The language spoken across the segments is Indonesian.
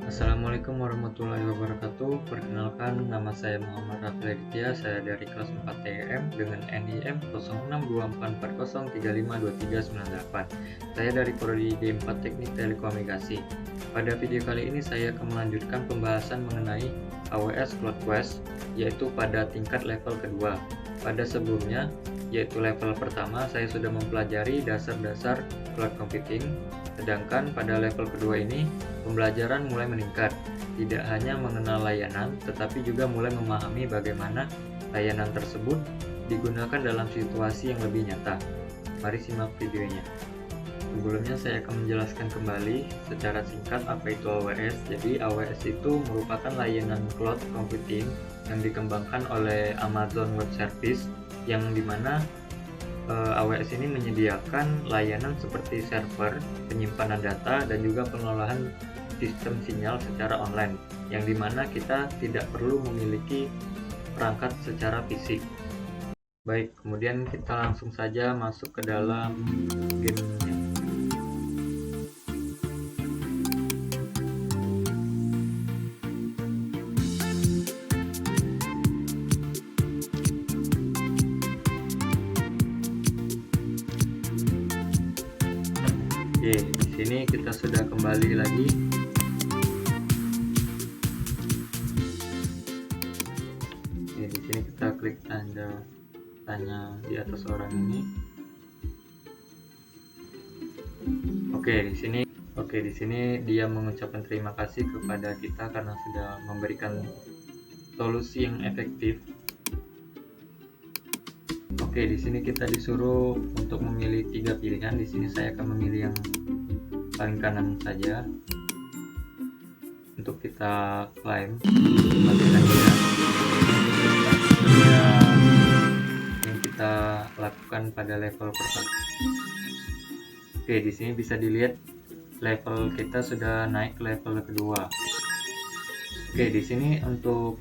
Assalamualaikum warahmatullahi wabarakatuh. Perkenalkan, nama saya Muhammad Rafli Aditya. Saya dari kelas 4 TEM dengan NIM 062440352398. Saya dari Prodi D4 Teknik Telekomunikasi. Pada video kali ini saya akan melanjutkan pembahasan mengenai AWS CloudQuest, yaitu pada tingkat level kedua. Pada sebelumnya, yaitu level pertama, saya sudah mempelajari dasar-dasar cloud computing. Sedangkan pada level kedua ini, pembelajaran mulai meningkat, tidak hanya mengenal layanan, tetapi juga mulai memahami bagaimana layanan tersebut digunakan dalam situasi yang lebih nyata. Mari simak videonya. Sebelumnya saya akan menjelaskan kembali secara singkat apa itu AWS. Jadi AWS itu merupakan layanan cloud computing yang dikembangkan oleh Amazon Web Service, yang dimana AWS ini menyediakan layanan seperti server, penyimpanan data, dan juga pengelolaan sistem sinyal secara online, yang dimana kita tidak perlu memiliki perangkat secara fisik. Baik, kemudian kita langsung saja masuk ke dalam gamenya. Oke, di sini kita sudah kembali lagi. Oke, di sini kita klik tanya di atas orang ini. Oke, di sini dia mengucapkan terima kasih kepada kita karena sudah memberikan solusi yang efektif. Oke, di sini kita disuruh untuk memilih 3 pilihan. Di sini saya akan memilih yang paling kanan saja untuk kita klaim bagian yang kita lakukan pada level pertama. Oke, di sini bisa dilihat level kita sudah naik ke level kedua. Oke, di sini untuk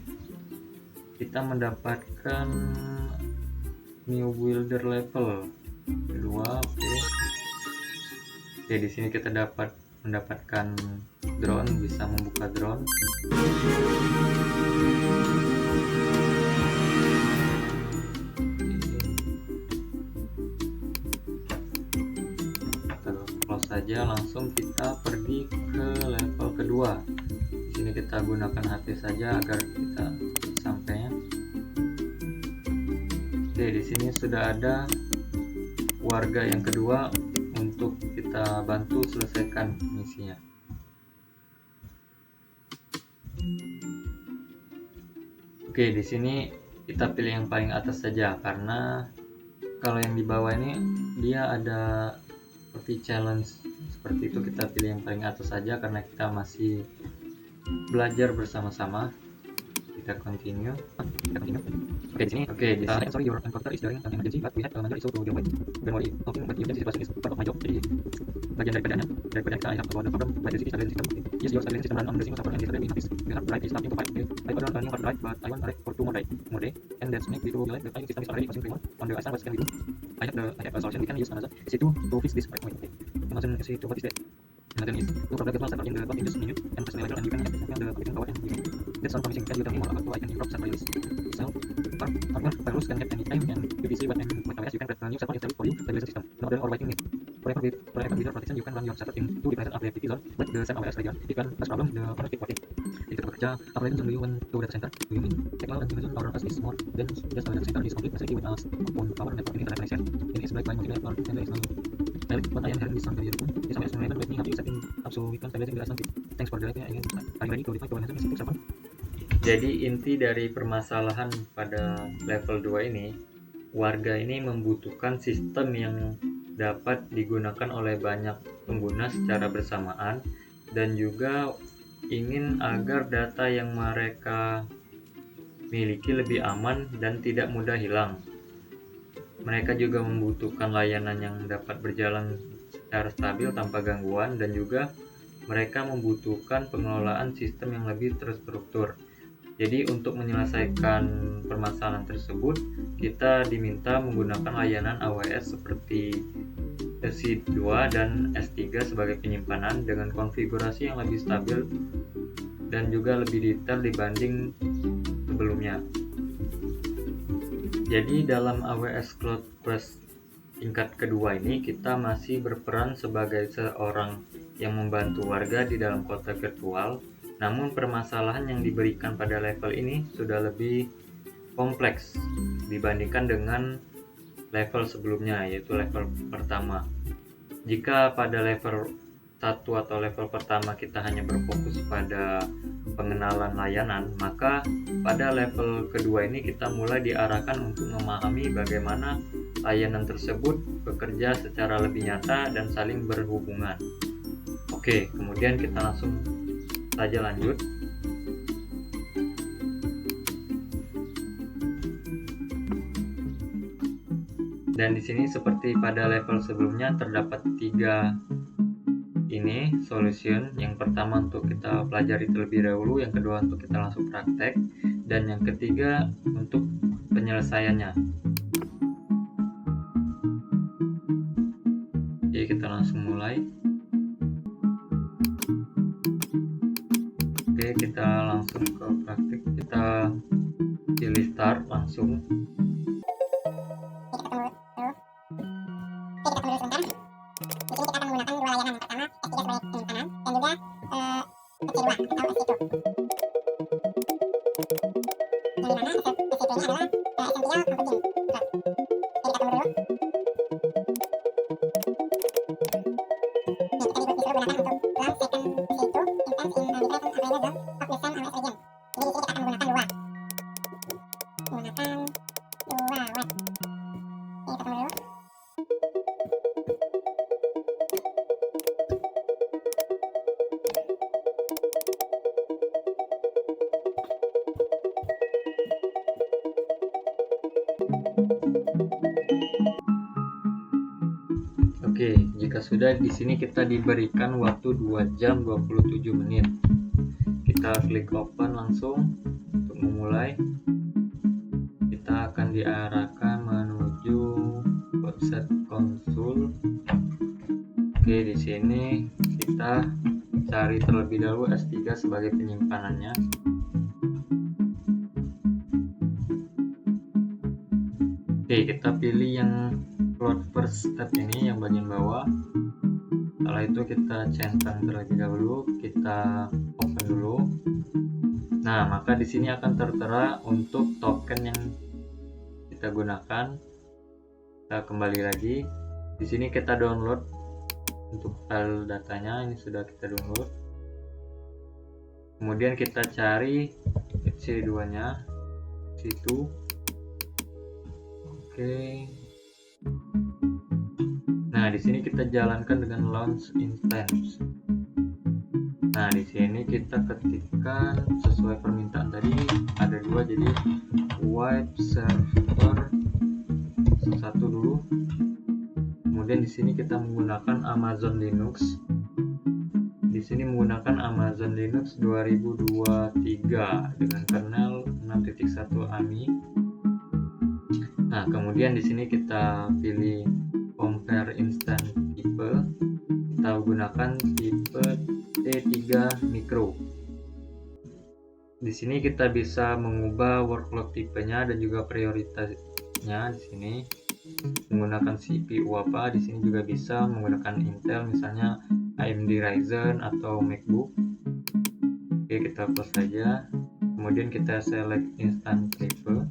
kita mendapatkan new builder level kedua. Oke, di sini kita dapat mendapatkan drone, bisa membuka drone. Close saja, langsung kita pergi ke level kedua. Di sini kita gunakan HP saja agar kita sampainya. Oke, di sini sudah ada warga yang kedua untuk kita bantu selesaikan misinya. Oke, di sini kita pilih yang paling atas saja, karena kalau yang di bawah ini dia ada seperti challenge seperti itu. Kita pilih yang paling atas saja karena kita masih belajar bersama-sama. Kita continue. Oke, di sini. Oke, di sini. Sorry, your encounter is during an emergency, but we have another issue to deal with. Don't worry, talking about the situation is part of my job. Jadi bagian daripada kita I have about the problem with the stability system. Yes, your stability system run on the single server and yesterday we noticed we have right is starting to fight. Okay, I got a new hard drive, but I want for 2 more days, and that's make me to realize the file system is already causing failure on the ISR. What can we do? I have a solution. We can use another EC2 to fix this breakpoint. Okay, Amazon EC2, what is that? Another is to program the server in the code in just a minute and press the level and you can activate the computing power and using. That's all promising. Can you tell me more about why I can drop server list? So, virus can have any time and PVC but and with AWS you can create a new server installed for you the system. No order or waiting list. For video protection you can run your server in 2 different activity zone with the same AWS region. If you can has problem the owner keep working. Jadi kita bekerja, apalagi do you want to data center? Do you mean technical and division or us is more than just a data center is complete facility with us own power network and internet connection. It is backed by multi-network and there is no what I am hearing is something very cool. This AWS management with me have setting up so we can stabilize the license. Thanks for the live. Are you ready to deploy Kubernetes EC2 server? Jadi inti dari permasalahan pada level 2 ini, warga ini membutuhkan sistem yang dapat digunakan oleh banyak pengguna secara bersamaan dan juga ingin agar data yang mereka miliki lebih aman dan tidak mudah hilang. Mereka juga membutuhkan layanan yang dapat berjalan secara stabil tanpa gangguan, dan juga mereka membutuhkan pengelolaan sistem yang lebih terstruktur. Jadi untuk menyelesaikan permasalahan tersebut, kita diminta menggunakan layanan AWS seperti EC2 dan S3 sebagai penyimpanan dengan konfigurasi yang lebih stabil dan juga lebih detail dibanding sebelumnya. Jadi dalam AWS Cloud Quest tingkat kedua ini kita masih berperan sebagai seorang yang membantu warga di dalam kota virtual, namun permasalahan yang diberikan pada level ini sudah lebih kompleks dibandingkan dengan level sebelumnya, yaitu level pertama. Jika pada level 1 atau level pertama kita hanya berfokus pada pengenalan layanan, maka pada level kedua ini kita mulai diarahkan untuk memahami bagaimana layanan tersebut bekerja secara lebih nyata dan saling berhubungan. Oke, kemudian kita langsung saja lanjut. Dan di sini seperti pada level sebelumnya terdapat 3 ini solution. Yang pertama untuk kita pelajari terlebih dahulu, yang kedua untuk kita langsung praktek, dan yang ketiga untuk penyelesaiannya. Oke, kita langsung mulai. Oke, kita langsung ke praktik. Kita pilih start langsung. Oke, jika sudah, di sini kita diberikan waktu 2 jam 27 menit. Kita klik open langsung untuk memulai. Kita akan diarahkan menuju website konsul. Oke, di sini kita cari terlebih dahulu S3 sebagai penyimpanannya. Oke, kita pilih yang Cloud First Step ini yang bagian bawah. Setelah itu kita centang terlebih dahulu, kita open dulu. Nah, maka di sini akan tertera untuk token yang kita gunakan. Kita kembali lagi. Di sini kita download untuk file datanya, ini sudah kita download. Kemudian kita cari C2-nya situ. Oke. Nah, di sini kita jalankan dengan launch instance. Nah, di sini kita ketikkan sesuai permintaan tadi, ada 2, jadi web server 1 dulu. Kemudian di sini kita menggunakan Amazon Linux. Di sini menggunakan Amazon Linux 2023 dengan kernel 6.1 AMI. Nah, kemudian di sini kita pilih compare instance type. Kita gunakan tipe T3 micro. Di sini kita bisa mengubah workload tipenya dan juga prioritasnya. Di sini menggunakan CPU apa, di sini juga bisa menggunakan Intel, misalnya AMD Ryzen atau MacBook. Oke, kita close saja. Kemudian kita select instance type.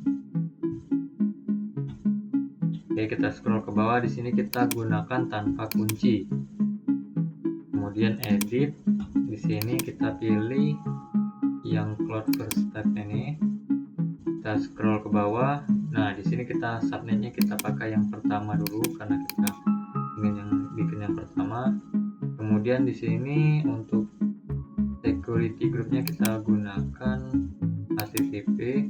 Oke, kita scroll ke bawah. Di sini kita gunakan tanpa kunci. Kemudian edit. Di sini kita pilih yang Cloud First Step ini. Kita scroll ke bawah. Nah, di sini kita subnetnya kita pakai yang pertama dulu karena kita ingin bikin yang pertama. Kemudian di sini untuk security groupnya kita gunakan HTTP.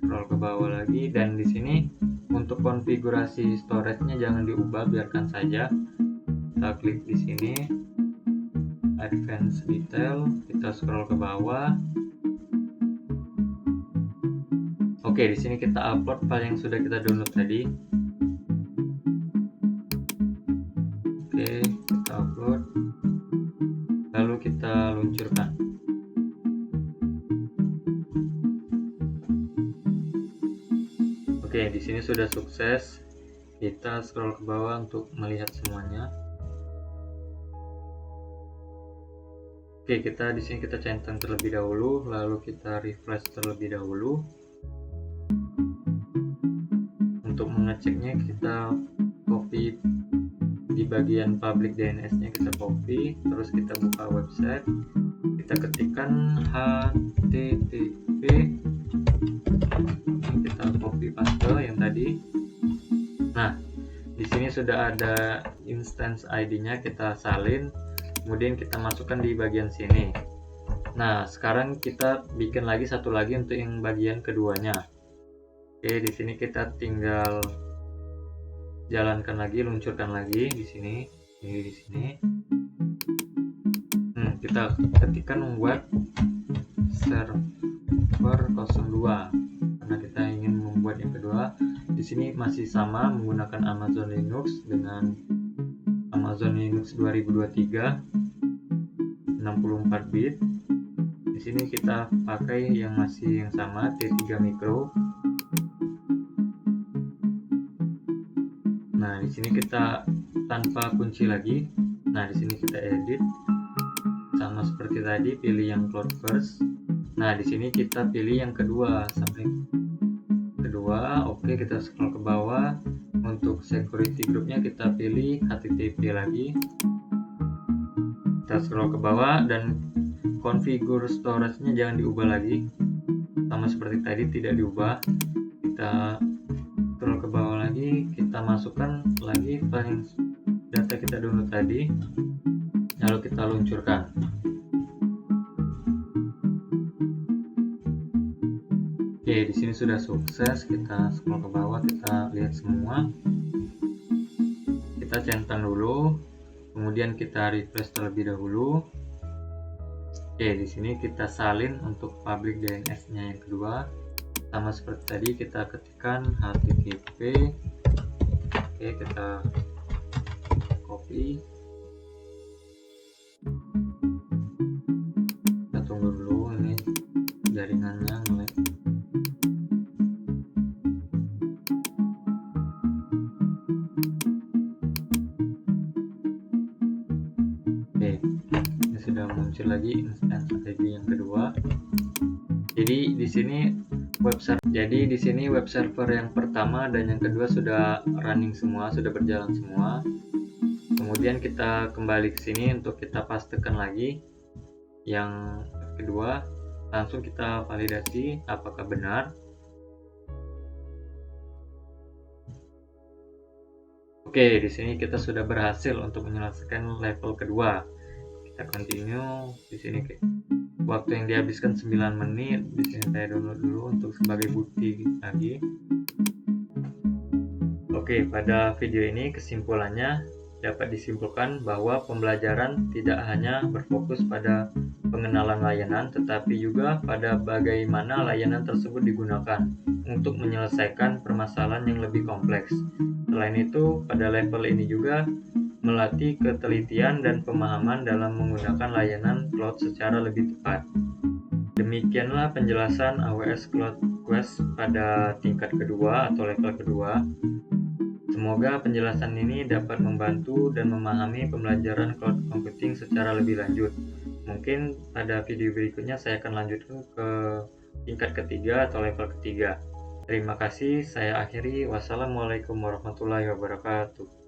Scroll ke bawah lagi, dan di sini untuk konfigurasi storage-nya jangan diubah, biarkan saja. Kita klik di sini advanced detail, kita scroll ke bawah. Oke, di sini kita upload file yang sudah kita download tadi. Oke, kita upload. Lalu kita luncurkan. Oke, di sini sudah sukses. Kita scroll ke bawah untuk melihat semuanya. Oke, kita di sini kita centang terlebih dahulu, lalu kita refresh terlebih dahulu. Untuk mengeceknya kita copy di bagian public DNS-nya, kita copy, terus kita buka website, kita ketikkan http, kita copy paste yang tadi. Nah, di sini sudah ada instance ID-nya, kita salin, kemudian kita masukkan di bagian sini. Nah, sekarang kita bikin lagi satu lagi untuk yang bagian keduanya. Oke, di sini kita tinggal jalankan lagi, luncurkan lagi di sini. Di sini. Kita ketikkan membuat server 02 karena kita ingin membuat yang kedua. Di sini masih sama menggunakan Amazon Linux dengan Amazon Linux 2023 64 bit. Di sini kita pakai yang masih yang sama, T3 Micro. Nah, di sini kita tanpa kunci lagi. Nah, di sini kita edit sama seperti tadi, pilih yang cloud first. Nah, di sini kita pilih yang kedua, sampai kedua. Oke, kita scroll ke bawah. Untuk security groupnya kita pilih HTTP lagi. Kita scroll ke bawah dan configure storage-nya jangan diubah lagi, sama seperti tadi tidak diubah. Kita scroll ke bawah lagi, kita masukkan lagi file data kita download tadi, lalu kita luncurkan. Oke, di sini sudah sukses. Kita scroll ke bawah, kita lihat semua. Kita centang dulu, kemudian kita refresh terlebih dahulu. Oke, di sini kita salin untuk public DNS-nya yang kedua. Sama seperti tadi, kita ketikkan HTTP. Oke, kita copy. Kita tunggu dulu, ini jaringannya nge-lag. Oke, ini sudah muncul lagi instance ID yang kedua. Jadi di sini web server yang pertama dan yang kedua sudah running semua, sudah berjalan semua. Kemudian kita kembali ke sini untuk kita pastekan lagi yang kedua. Langsung kita validasi apakah benar. Oke, di sini kita sudah berhasil untuk menyelesaikan level kedua. Kita continue. Di sini waktu yang dihabiskan 9 menit. Di sini saya download dulu untuk sebagai bukti lagi. Oke, pada video ini kesimpulannya dapat disimpulkan bahwa pembelajaran tidak hanya berfokus pada pengenalan layanan, tetapi juga pada bagaimana layanan tersebut digunakan untuk menyelesaikan permasalahan yang lebih kompleks. Selain itu, pada level ini juga melatih ketelitian dan pemahaman dalam menggunakan layanan cloud secara lebih tepat. Demikianlah penjelasan AWS Cloud Quest pada tingkat kedua atau level kedua. Semoga penjelasan ini dapat membantu dan memahami pembelajaran cloud computing secara lebih lanjut. Mungkin pada video berikutnya saya akan lanjutkan ke tingkat ketiga atau level ketiga. Terima kasih, saya akhiri. Wassalamualaikum warahmatullahi wabarakatuh.